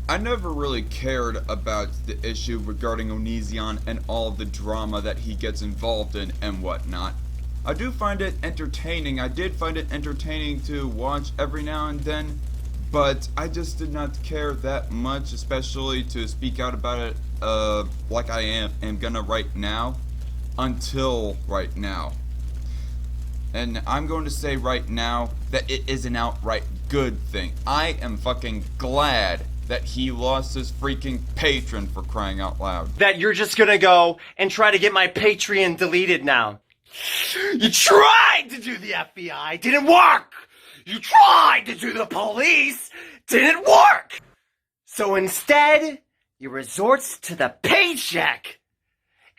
I never really cared about the issue regarding Onision and all the drama that he gets involved in and whatnot. I do find it entertaining. I did find it entertaining to watch every now and then, but I just did not care that much, especially to speak out about it like I am gonna right now, until right now. And I'm going to say right now that it is an outright good thing. I am fucking glad that he lost his freaking patron, for crying out loud. That you're just gonna go and try to get my Patreon deleted now. You tried to do the FBI, didn't work! You tried to do the police, didn't work! So instead, you resort to the paycheck.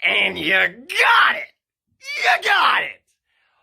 And you got it! You got it!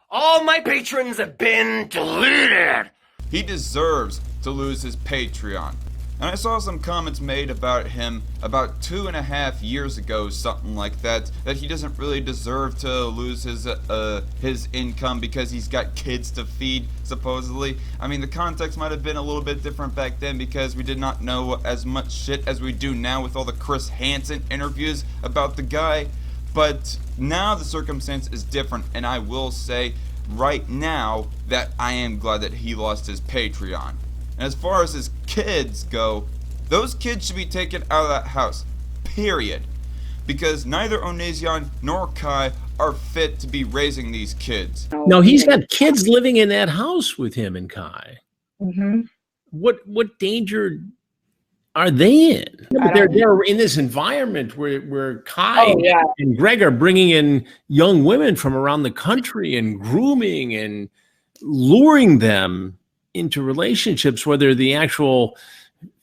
All my patrons have been deleted! He deserves to lose his Patreon. And I saw some comments made about him about 2.5 years ago, something like that, that he doesn't really deserve to lose his income because he's got kids to feed, supposedly. I mean, the context might have been a little bit different back then because we did not know as much shit as we do now with all the Chris Hansen interviews about the guy. But now the circumstance is different, and I will say right now that I am glad that he lost his Patreon. And as far as his kids go, those kids should be taken out of that house. Period. Because neither Onision nor Kai are fit to be raising these kids. No, he's got kids living in that house with him and Kai. Mm-hmm. What danger are they in? They're in this environment where Kai and Greg are bringing in young women from around the country and grooming and luring them into relationships, whether the actual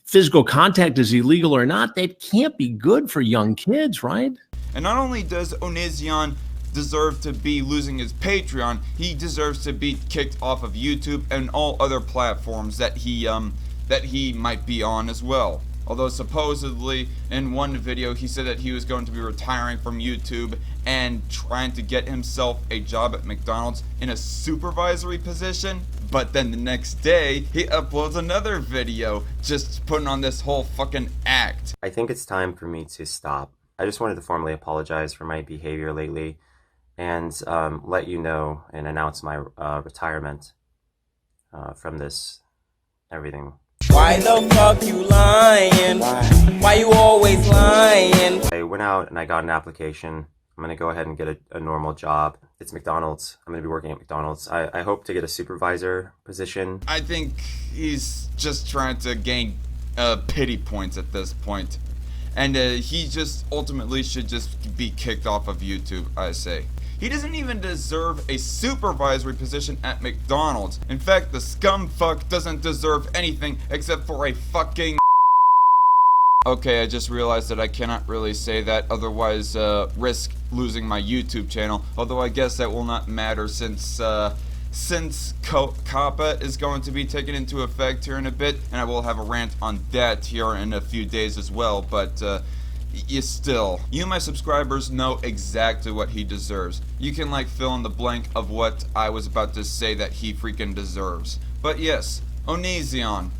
physical contact is illegal or not. That can't be good for young kids, right? And not only does Onision deserve to be losing his Patreon, he deserves to be kicked off of YouTube and all other platforms that he might be on as well. Although supposedly in one video he said that he was going to be retiring from YouTube and trying to get himself a job at McDonald's in a supervisory position. But then the next day he uploads another video just putting on this whole fucking act. I think it's time for me to stop. I just wanted to formally apologize for my behavior lately and let you know and announce my retirement from this everything. Why the fuck you lying? Why you always lying? I went out and I got an application. I'm going to go ahead and get a normal job. It's McDonald's. I'm going to be working at McDonald's. I hope to get a supervisor position. I think he's just trying to gain pity points at this point. And he just ultimately should just be kicked off of YouTube, I say. He doesn't even deserve a supervisory position at McDonald's. In fact, the scumfuck doesn't deserve anything except for a fucking... Okay, I just realized that I cannot really say that, otherwise risk losing my YouTube channel. Although I guess that will not matter since COPPA is going to be taken into effect here in a bit, and I will have a rant on that here in a few days as well, but you my subscribers know exactly what he deserves. You can like fill in the blank of what I was about to say that he freaking deserves. But yes, Onision.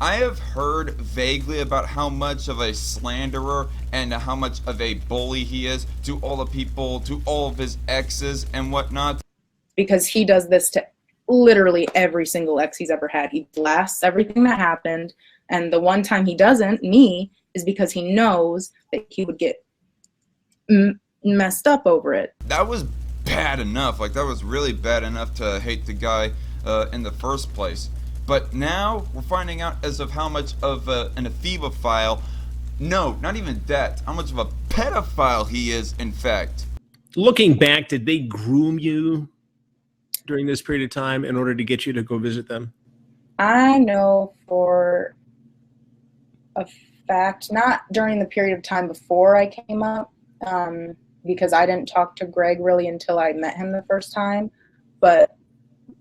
I have heard vaguely about how much of a slanderer and how much of a bully he is to all the people, to all of his exes and whatnot. Because he does this to literally every single ex he's ever had. He blasts everything that happened, and the one time he doesn't, me, is because he knows that he would get messed up over it. That was bad enough. Like, that was really bad enough to hate the guy in the first place. But now we're finding out as of how much of an ephebophile, no, not even that, how much of a pedophile he is, in fact. Looking back, did they groom you during this period of time in order to get you to go visit them? I know for a fact, not during the period of time before I came up, because I didn't talk to Greg really until I met him the first time, but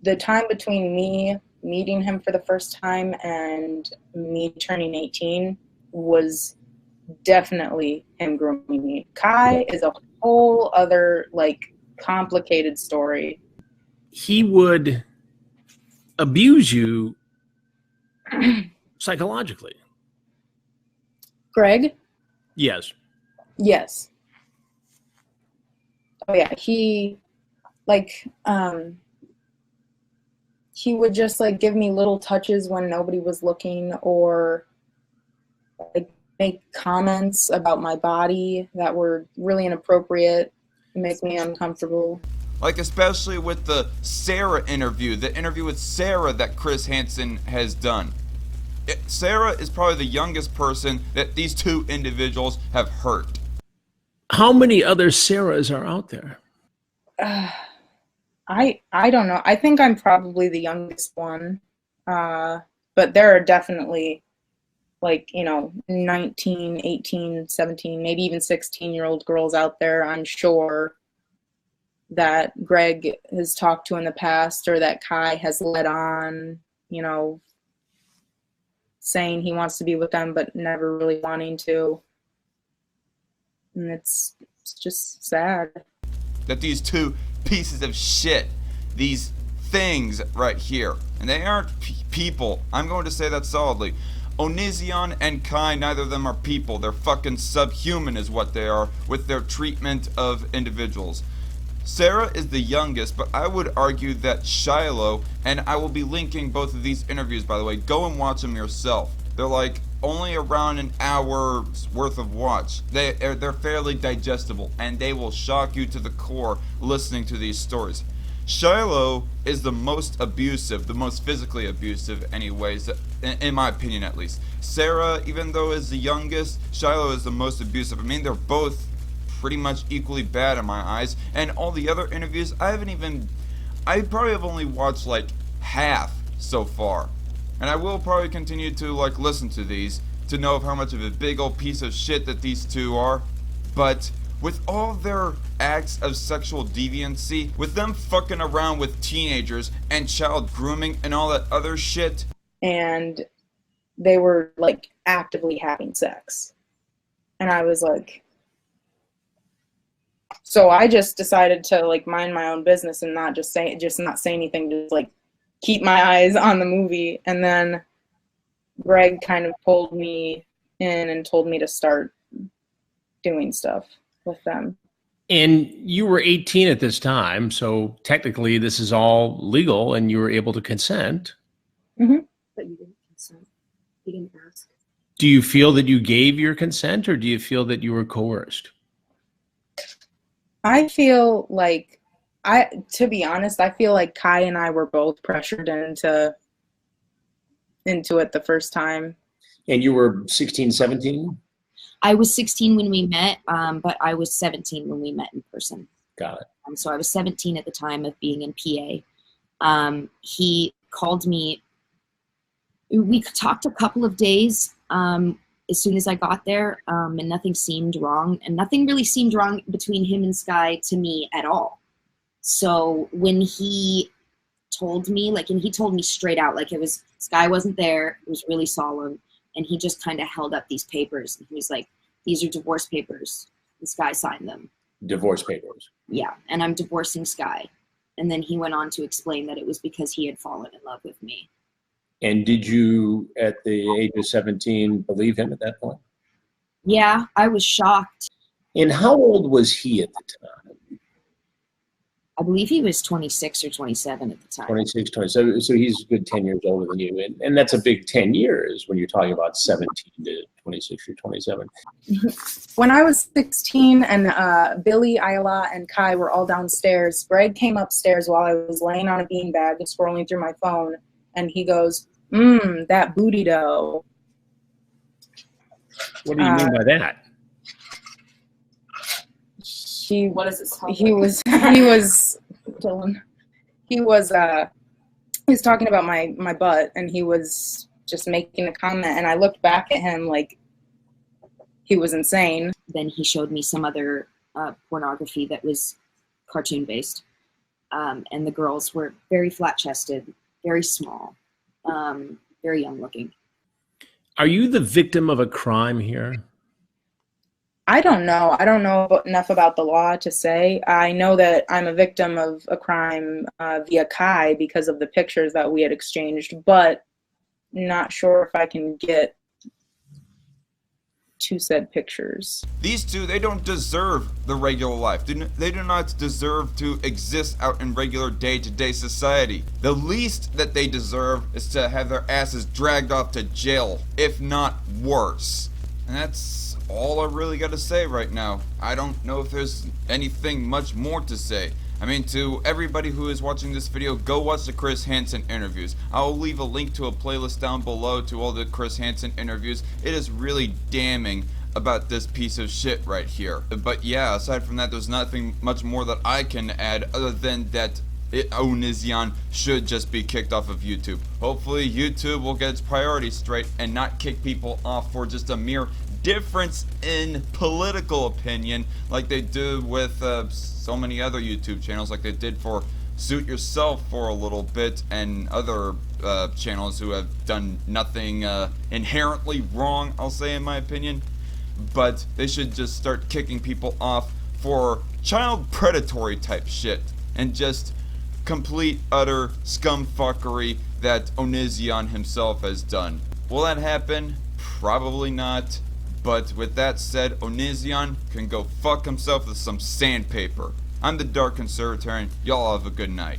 the time between me meeting him for the first time and me turning 18 was definitely him grooming me. Kai is a whole other, like, complicated story. He would abuse you psychologically. Greg? Yes. Yes. Oh yeah, he he would just like give me little touches when nobody was looking, or like make comments about my body that were really inappropriate, make me uncomfortable. Like especially with the Sarah interview, the interview with Sarah that Chris Hansen has done. Sarah is probably the youngest person that these two individuals have hurt. How many other Sarahs are out there? I don't know. I think I'm probably the youngest one. But there are definitely like, 19, 18, 17, maybe even 16-year-old girls out there, I'm sure, that Greg has talked to in the past, or that Kai has led on, saying he wants to be with them but never really wanting to. And it's just sad. That these two pieces of shit, these things right here, and they aren't people. I'm going to say that solidly. Onision and Kai, neither of them are people. They're fucking subhuman is what they are with their treatment of individuals. Sarah is the youngest, but I would argue that Shiloh, and I will be linking both of these interviews, by the way, go and watch them yourself. They're like only around an hour's worth of watch. They're fairly digestible, and they will shock you to the core listening to these stories. Shiloh is the most abusive, the most physically abusive anyways, in my opinion at least. Sarah, even though is the youngest, Shiloh is the most abusive. I mean, they're both pretty much equally bad in my eyes, and all the other interviews, I probably have only watched like half so far. And I will probably continue to like listen to these to know of how much of a big old piece of shit that these two are. But with all their acts of sexual deviancy, with them fucking around with teenagers and child grooming and all that other shit. And they were like actively having sex. And I was like, so I just decided to like mind my own business and not say anything, just like keep my eyes on the movie. And then Greg kind of pulled me in and told me to start doing stuff with them. And you were 18 at this time, so technically this is all legal and you were able to consent. Mm-hmm. But you didn't consent. You didn't ask. Do you feel that you gave your consent, or do you feel that you were coerced? I feel like, to be honest, I feel like Kai and I were both pressured into it the first time. And you were 16, 17? I was 16 when we met, but I was 17 when we met in person. Got it. So I was 17 at the time of being in PA. He called me. We talked a couple of days as soon as I got there, and nothing seemed wrong. And nothing really seemed wrong between him and Sky to me at all. So when he told me, and he told me straight out, Sky wasn't there. It was really solemn. And he just kind of held up these papers. And he was like, these are divorce papers. And Sky signed them. Divorce papers. Yeah, and I'm divorcing Sky. And then he went on to explain that it was because he had fallen in love with me. And did you, at the age of 17, believe him at that point? Yeah, I was shocked. And how old was he at the time? I believe he was 26 or 27 at the time. 26, 27. So he's a good 10 years older than you. And that's a big 10 years when you're talking about 17 to 26 or 27. When I was 16 and Billy, Isla, and Kai were all downstairs, Greg came upstairs while I was laying on a beanbag and scrolling through my phone. And he goes, that booty dough. What do you mean by that? What does it sound he like? was Dylan. He was talking about my butt, and he was just making a comment, and I looked back at him like he was insane. Then he showed me some other pornography that was cartoon based, and the girls were very flat chested, very small, very young looking. Are you the victim of a crime here? I don't know. I don't know enough about the law to say. I know that I'm a victim of a crime via Kai because of the pictures that we had exchanged, but not sure if I can get to said pictures. These two, they don't deserve the regular life. They do not deserve to exist out in regular day-to-day society. The least that they deserve is to have their asses dragged off to jail, if not worse. And that's all I really got to say right now. I don't know if there's anything much more to say. I mean, to everybody who is watching this video, go watch the Chris Hansen interviews. I'll leave a link to a playlist down below to all the Chris Hansen interviews. It is really damning about this piece of shit right here. But yeah, aside from that, there's nothing much more that I can add other than that Onision should just be kicked off of YouTube. Hopefully YouTube will get its priorities straight and not kick people off for just a mere difference in political opinion like they do with so many other YouTube channels, like they did for Suit Yourself for a little bit, and other channels who have done nothing inherently wrong, I'll say, in my opinion. But they should just start kicking people off for child predatory type shit and just complete utter scumfuckery that Onision himself has done. Will that happen? Probably not. But with that said, Onision can go fuck himself with some sandpaper. I'm the Dark Conservatarian. Y'all have a good night.